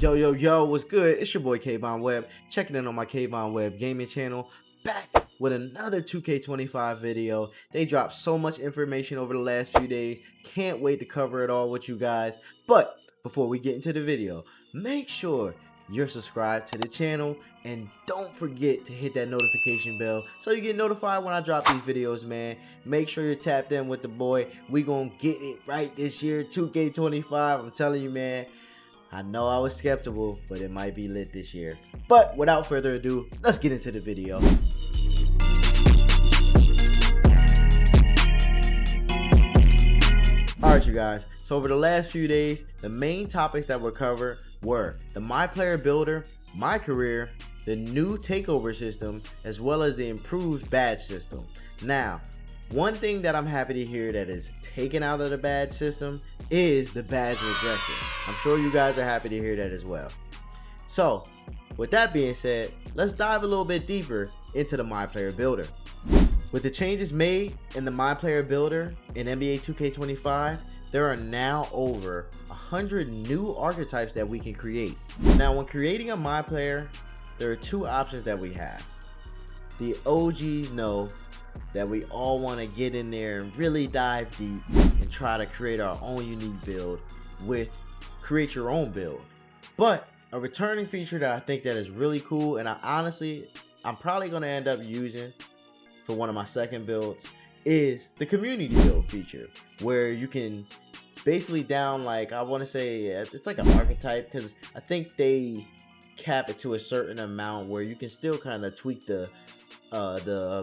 Yo, what's good? It's your boy Kayvon Webb, checking in on my Kayvon Webb gaming channel, back with another 2K25 video. They dropped so much information over the last few days. Can't wait to cover it all with you guys. But before we get into the video, make sure you're subscribed to the channel and don't forget to hit that notification bell so you get notified when I drop these videos, man. Make sure you're tapped in with the boy. We gonna get it right this year, 2K25. I'm telling you, man. I know I was skeptical, but it might be lit this year. But without further ado, let's get into the video. Alright, you guys, so over the last few days, the main topics that were covered were the MyPLAYER builder, MyCAREER, the new Takeover system, as well as the improved badge system. Now, one thing that I'm happy to hear that is taken out of the badge system is the badge regression. I'm sure you guys are happy to hear that as well. So, with that being said, let's dive a little bit deeper into the MyPLAYER builder. With the changes made in the MyPLAYER builder in NBA 2K25, there are now over 100 new archetypes that we can create. Now, when creating a MyPLAYER, there are two options that we have. The OGs know that we all want to get in there and really dive deep and try to create our own unique build with create your own build. But a returning feature that I think that is really cool, and I'm probably going to end up using for one of my second builds, is the community build feature, where you can basically down, like, I want to say it's like an archetype, because I think they cap it to a certain amount where you can still kind of tweak the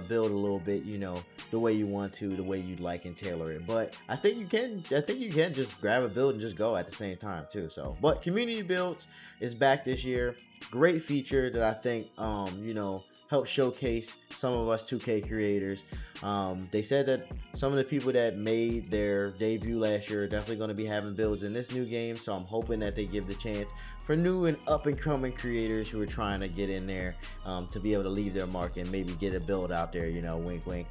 build a little bit, you know, the way you want to, the way you'd like, and tailor it. But I think you can just grab a build and just go at the same time too. So, but community builds is back this year. Great feature that I think you know, help showcase some of us 2K creators. They said that some of the people that made their debut last year are definitely going to be having builds in this new game, so I'm hoping that they give the chance for new and up and coming creators who are trying to get in there to be able to leave their mark and maybe get a build out there, you know, wink wink.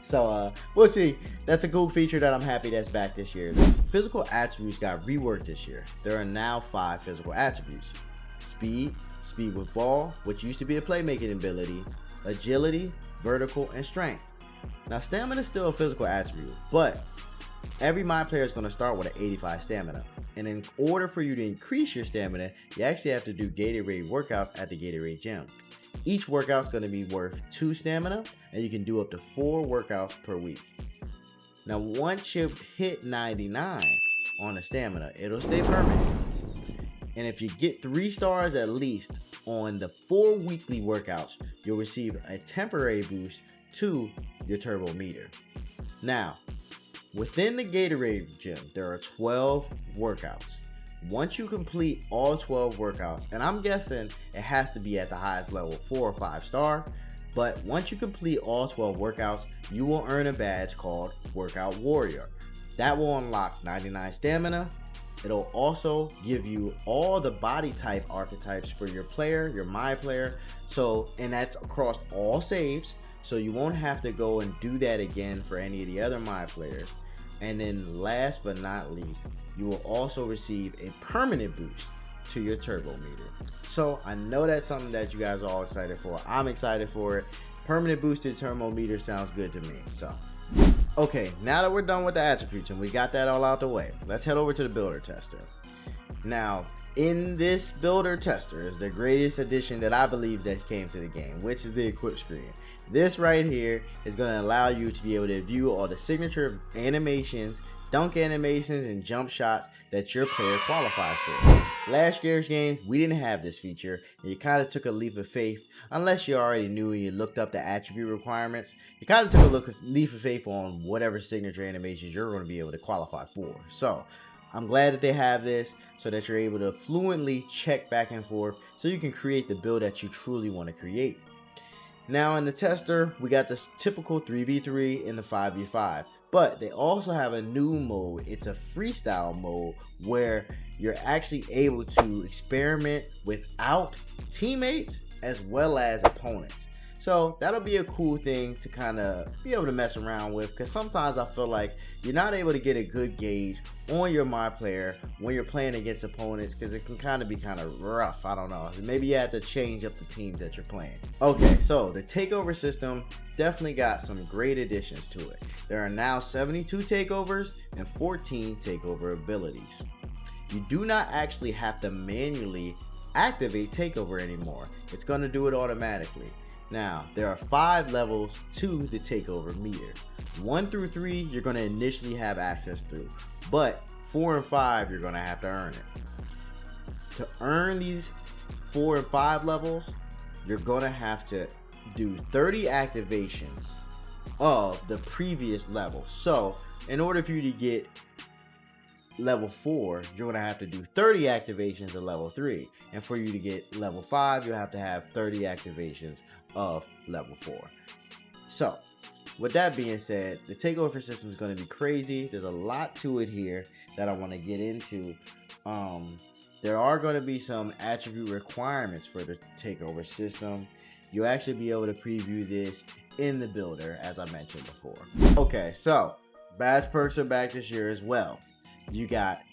So we'll see. That's a cool feature that I'm happy that's back this year. Physical attributes got reworked this year. There are now 5 physical attributes: speed with ball, which used to be a playmaking ability, agility, vertical, and strength. Now, stamina is still a physical attribute, but every MyPLAYER is going to start with an 85 stamina. And in order for you to increase your stamina, you actually have to do Gatorade workouts at the Gatorade gym. Each workout is going to be worth 2 stamina, and you can do up to 4 workouts per week. Now, once you hit 99 on the stamina, it'll stay permanent. And if you get 3 stars at least on the 4 weekly workouts, you'll receive a temporary boost to your turbo meter. Now, within the Gatorade gym, there are 12 workouts. Once you complete all 12 workouts, and I'm guessing it has to be at the highest level, 4 or 5 star, but once you complete all 12 workouts, you will earn a badge called Workout Warrior. That will unlock 99 stamina. It'll also give you all the body type archetypes for your player, your MyPLAYER. So, and that's across all saves. So you won't have to go and do that again for any of the other MyPLAYERs. And then last but not least, you will also receive a permanent boost to your turbo meter. So I know that's something that you guys are all excited for. I'm excited for it. Permanent boost to the turbo meter sounds good to me. So, okay, now that we're done with the attributes and we got that all out the way, let's head over to the builder tester. Now, in this builder tester is the greatest addition that I believe that came to the game, which is the equip screen. This right here is going to allow you to be able to view all the signature animations, dunk animations, and jump shots that your player qualifies for. Last year's game, we didn't have this feature, and you kind of took a leap of faith. Unless you already knew and you looked up the attribute requirements, you kind of took a leap of faith on whatever signature animations you're going to be able to qualify for. So, I'm glad that they have this so that you're able to fluently check back and forth so you can create the build that you truly want to create. Now in the tester, we got this typical 3v3 and the 5v5, but they also have a new mode. It's a freestyle mode where you're actually able to experiment without teammates as well as opponents. So that'll be a cool thing to kind of be able to mess around with, because sometimes I feel like you're not able to get a good gauge on your MyPLAYER when you're playing against opponents, because it can kind of be kind of rough. I don't know. Maybe you have to change up the team that you're playing. Okay, so the takeover system definitely got some great additions to it. There are now 72 takeovers and 14 takeover abilities. You do not actually have to manually activate takeover anymore. It's going to do it automatically. Now, there are 5 levels to the takeover meter. 1 through 3 you're going to initially have access through, but 4 and 5 you're going to have to earn it. To earn these 4 and 5 levels, you're going to have to do 30 activations of the previous level. So in order for you to get level 4, you're going to have to do 30 activations of level 3, and for you to get level 5 you'll have to have 30 activations of level 4. So with that being said, the takeover system is going to be crazy. There's a lot to it here that I want to get into. There are going to be some attribute requirements for the takeover system. You'll actually be able to preview this in the builder, as I mentioned before. Okay, so badge perks are back this year as well. You got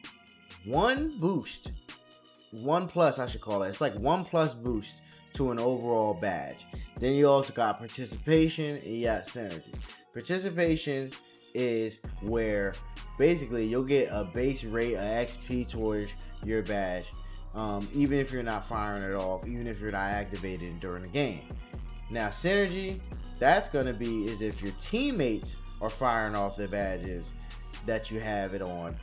1 boost, 1 plus I should call it. It's like 1 plus boost to an overall badge. Then you also got participation and you got synergy. Participation is where basically you'll get a base rate of XP towards your badge, even if you're not firing it off, even if you're not activated during the game. Now synergy, that's going to be is if your teammates are firing off the badges that you have it on,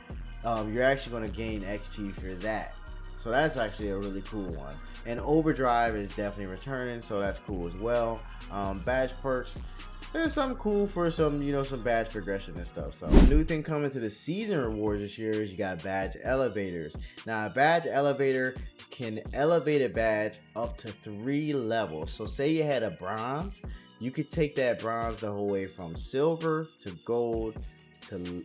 you're actually going to gain XP for that. So that's actually a really cool one. And overdrive is definitely returning, so that's cool as well. Badge perks, there's something cool for some, some badge progression and stuff. So new thing coming to the season rewards this year is you got badge elevators. Now a badge elevator can elevate a badge up to 3 levels. So say you had a bronze, you could take that bronze the whole way from silver to gold to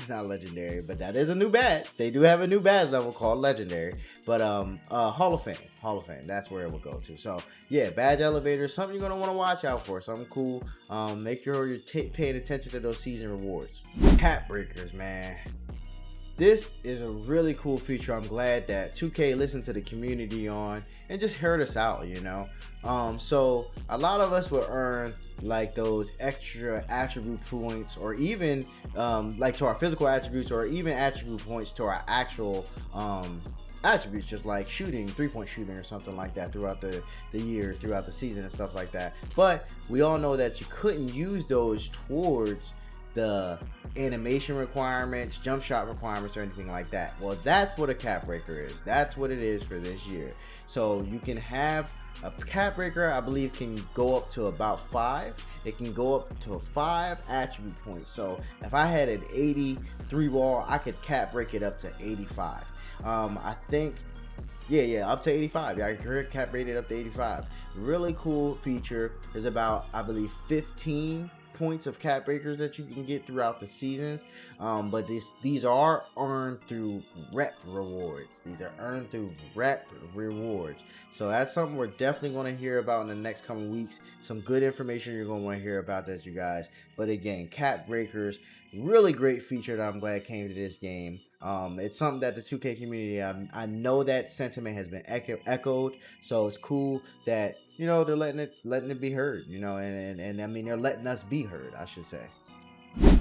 not legendary, but that is a new badge. They do have a new badge level called legendary, but Hall of Fame, that's where it will go to. So yeah, badge elevator, something you're gonna want to watch out for, something cool. Make sure you're paying attention to those season rewards. Cap breakers, man, this is a really cool feature. I'm glad that 2K listened to the community on and just heard us out, so a lot of us will earn like those extra attribute points, or even like to our physical attributes, or even attribute points to our actual attributes, just like shooting, 3-point shooting or something like that throughout the year, throughout the season and stuff like that. But we all know that you couldn't use those towards the animation requirements, jump shot requirements, or anything like that. Well, that's what a cap breaker is. That's what it is for this year. So you can have a cap breaker, I believe, can go up to about 5. It can go up to 5 attribute points. So if I had an 83 wall, I could cap break it up to 85. I think yeah, up to 85. Yeah, I can cap rate it up to 85. Really cool feature. Is about, I believe, 15 points of cap breakers that you can get throughout the seasons, but these are earned through rep rewards. So that's something we're definitely going to hear about in the next coming weeks. Some good information you're going to want to hear about that, you guys. But again, cap breakers, really great feature that I'm glad came to this game. It's something that the 2K community, I know that sentiment has been echoed, so it's cool that they're letting it be heard, and I mean, they're letting us be heard, I should say.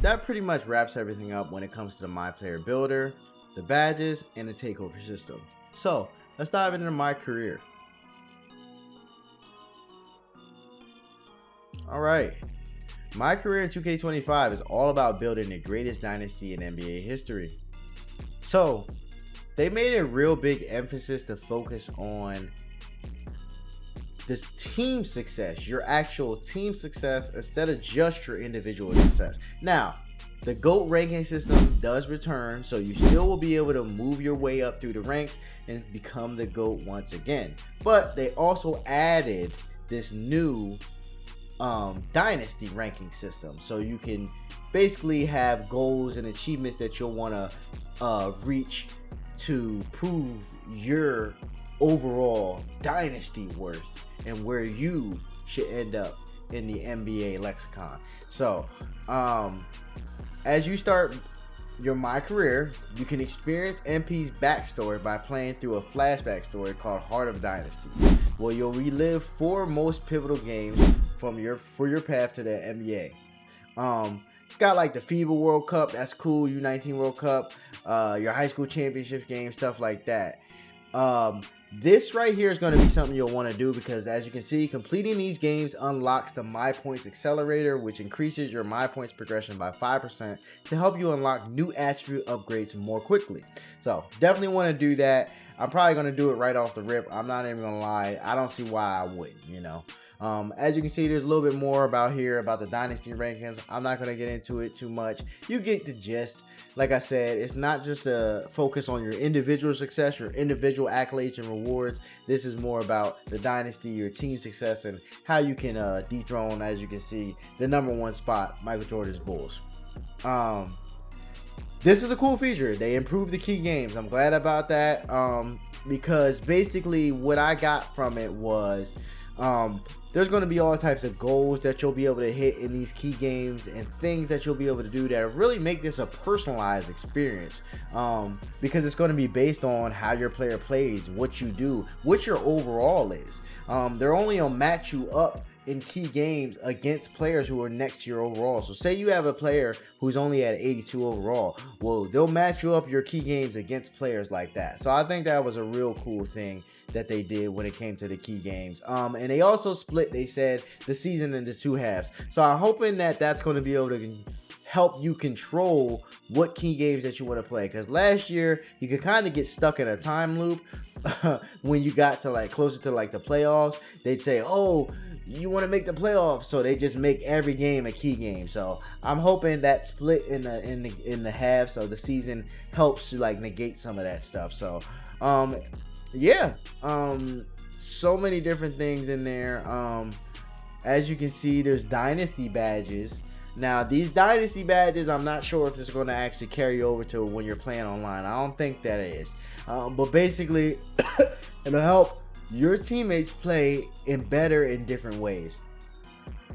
That pretty much wraps everything up when it comes to the MyPLAYER builder, the badges, and the takeover system. So let's dive into MyCAREER. All right, MyCAREER in 2K25 is all about building the greatest dynasty in NBA history. So they made a real big emphasis to focus on this team success, your actual team success, instead of just your individual success. Now, the GOAT ranking system does return, so you still will be able to move your way up through the ranks and become the GOAT once again. But they also added this new dynasty ranking system, so you can basically have goals and achievements that you'll want to reach to prove your overall dynasty worth and where you should end up in the NBA lexicon. So, as you start your MyCAREER, you can experience MP's backstory by playing through a flashback story called Heart of Dynasty, where you'll relive 4 most pivotal games for your path to the NBA. It's got like the FIBA World Cup, that's cool, U19 World Cup, your high school championship game, stuff like that. This right here is going to be something you'll want to do because, as you can see, completing these games unlocks the MyPoints Accelerator, which increases your MyPoints progression by 5% to help you unlock new attribute upgrades more quickly. So definitely want to do that. I'm probably going to do it right off the rip. I'm not even going to lie. I don't see why I wouldn't, you know. As you can see, there's a little bit more about the Dynasty rankings. I'm not going to get into it too much. You get the gist. Like I said, it's not just a focus on your individual success, your individual accolades and rewards. This is more about the Dynasty, your team success, and how you can dethrone, as you can see, the #1 spot, Michael Jordan's Bulls. This is a cool feature. They improved the key games. I'm glad about that because basically what I got from it was there's going to be all types of goals that you'll be able to hit in these key games and things that you'll be able to do that really make this a personalized experience, because it's going to be based on how your player plays, what you do, what your overall is. They're only going to match you up in key games against players who are next to your overall. So say you have a player who's only at 82 overall, well, they'll match you up your key games against players like that. So I think that was a real cool thing that they did when it came to the key games. And they also split, they said, the season into 2 halves. So I'm hoping that that's going to be able to help you control what key games that you want to play, because last year you could kind of get stuck in a time loop. When you got to like closer to like the playoffs, they'd say, oh, you want to make the playoffs, so they just make every game a key game. So I'm hoping that split in the halves of the season helps to like negate some of that stuff. So yeah, so many different things in there. As you can see, there's Dynasty badges. Now, these Dynasty badges, I'm not sure if it's going to actually carry over to when you're playing online. I don't think that it is. But basically, it'll help your teammates play better in different ways.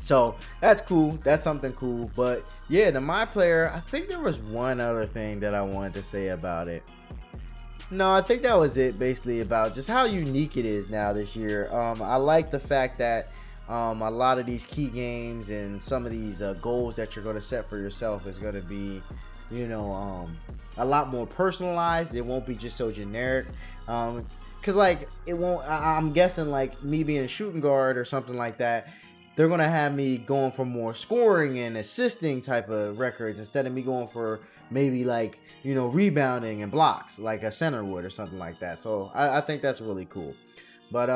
So that's cool. That's something cool. But yeah, the MyPLAYER, I think there was one other thing that I wanted to say about it. No, I think that was it, basically, about just how unique it is now this year. I like the fact that a lot of these key games and some of these goals that you're going to set for yourself is going to be, you know, a lot more personalized. It won't be just so generic. Because, like, it won't, I'm guessing, like, me being a shooting guard or something like that, they're going to have me going for more scoring and assisting type of records instead of me going for maybe, like, you know, rebounding and blocks like a center would or something like that. So I think that's really cool. But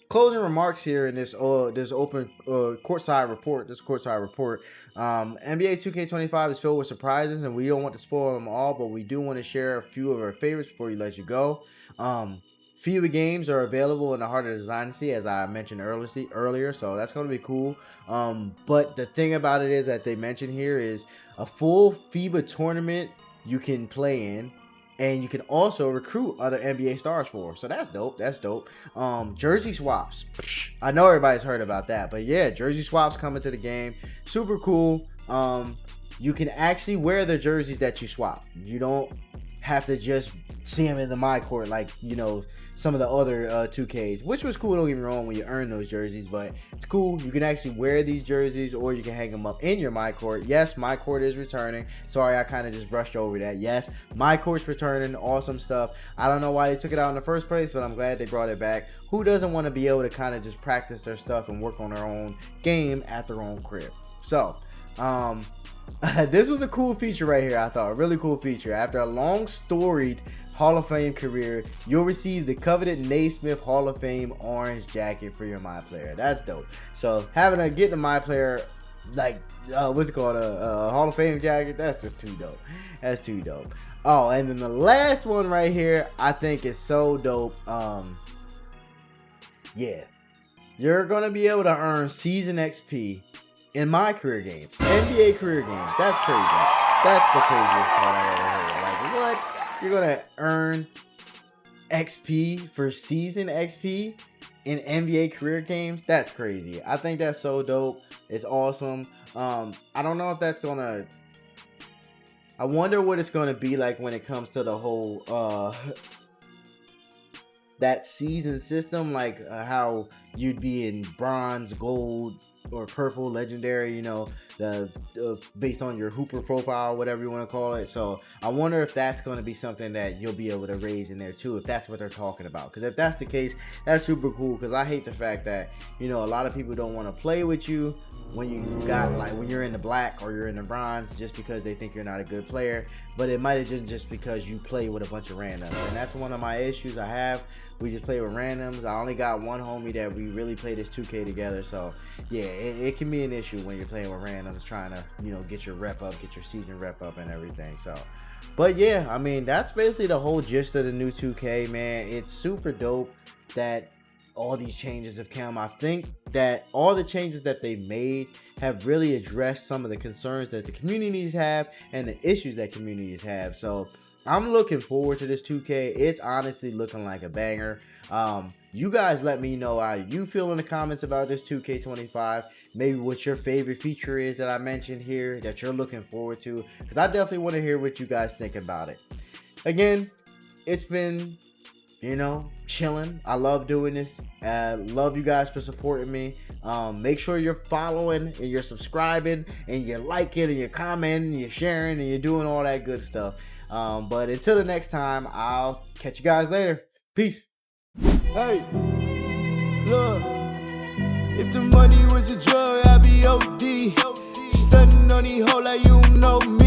closing remarks here in this open courtside report. NBA 2K25 is filled with surprises, and we don't want to spoil them all, but we do want to share a few of our favorites before we let you go. FIBA games are available in the Heart of the Dynasty, as I mentioned earlier, so that's going to be cool. But the thing about it is that they mentioned here is a full FIBA tournament you can play in, and you can also recruit other NBA stars for. So that's dope. That's dope. Jersey swaps. I know everybody's heard about that, but yeah, jersey swaps coming to the game. Super cool. You can actually wear the jerseys that you swap. You don't have to just see them in the MyCourt like, you know, some of the other 2Ks, which was cool, don't get me wrong, when you earn those jerseys, but it's cool. You can actually wear these jerseys, or you can hang them up in your MyCourt. Yes, MyCourt is returning. Sorry, I kind of just brushed over that. Yes, MyCourt's returning. Awesome stuff. I don't know why they took it out in the first place, but I'm glad they brought it back. Who doesn't want to be able to kind of just practice their stuff and work on their own game at their own crib? So, this was a cool feature right here. I thought a really cool feature. After a long storied Hall of Fame career, you'll receive the coveted Naismith Hall of Fame orange jacket for your MyPLAYER. That's dope. So getting a MyPLAYER, like what's it called, a Hall of Fame jacket, that's just too dope. That's too dope. Oh, and then the last one right here, I think is so dope. Yeah, you're gonna be able to earn season XP in MyCAREER games, NBA career games. That's crazy. That's the craziest part I ever heard. Like, what? You're gonna earn XP for season XP in NBA career games, that's crazy. I think that's so dope. It's awesome. I don't know if that's gonna. I wonder what it's gonna be like when it comes to the whole that season system, like how you'd be in bronze, gold, or purple, legendary, you know, the based on your hooper profile, whatever you want to call it. So I wonder if that's going to be something that you'll be able to raise in there too, if that's what they're talking about. Because if that's the case, that's super cool. Because I hate the fact that, you know, a lot of people don't want to play with you when you got, like, when you're in the black or you're in the bronze, just because they think you're not a good player. But it might have just because you play with a bunch of randoms, and that's one of my issues I have. We just play with randoms. I only got one homie that we really play this 2K together. So yeah, it can be an issue when you're playing with randoms, trying to, you know, get your rep up, get your season rep up and everything. So, but yeah, I mean, that's basically the whole gist of the new 2K, man. It's super dope that all these changes have come. I think that all the changes that they made have really addressed some of the concerns that the communities have and the issues that communities have. So I'm looking forward to this 2K. It's honestly looking like a banger. You guys let me know how you feel in the comments about this 2K25. Maybe what your favorite feature is that I mentioned here that you're looking forward to, because I definitely want to hear what you guys think about it. Again, it's been, you know, chilling. I love doing this. Love you guys for supporting me. Make sure you're following and you're subscribing and you're liking and you're commenting and you're sharing and you're doing all that good stuff. But until the next time, I'll catch you guys later. Peace. Hey, look, if the money was a drug, I'd be OD. Stunning on these hoes like you don't know me.